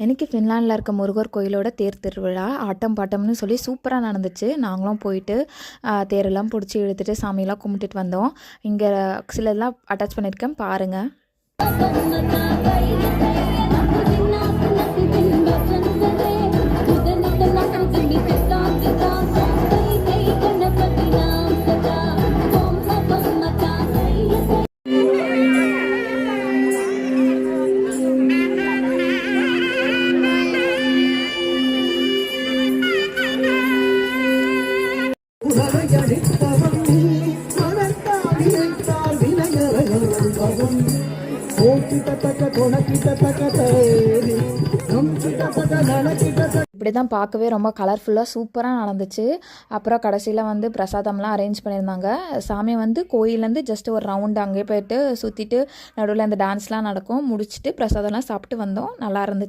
எனக்கு ஃபின்லாண்டில் இருக்க முருகர் கோயிலோட தேர் திருவிழா ஆட்டம் பாட்டம்னு சொல்லி சூப்பராக நடந்துச்சு. நாங்களும் போயிட்டு தேரெல்லாம் பிடிச்சி இழுத்துட்டு சாமியெல்லாம் கும்பிட்டுட்டு வந்தோம். இங்கே சிலதெல்லாம் அட்டாச் பண்ணியிருக்கேன் பாருங்கள். இப்படி தான் பார்க்கவே ரொம்ப கலர்ஃபுல்லாக சூப்பராக நடந்துச்சு. அப்புறம் கடைசியில் வந்து பிரசாதம்லாம் அரேஞ்ச் பண்ணியிருந்தாங்க. சாமி வந்து கோயிலேருந்து ஜஸ்ட் ஒரு ரவுண்டு அங்கேயே போயிட்டு சுற்றிட்டு நடுவில் அந்த டான்ஸ்லாம் நடக்கும். முடிச்சுட்டு பிரசாதம்லாம் சாப்பிட்டு வந்தோம். நல்லா இருந்துச்சு.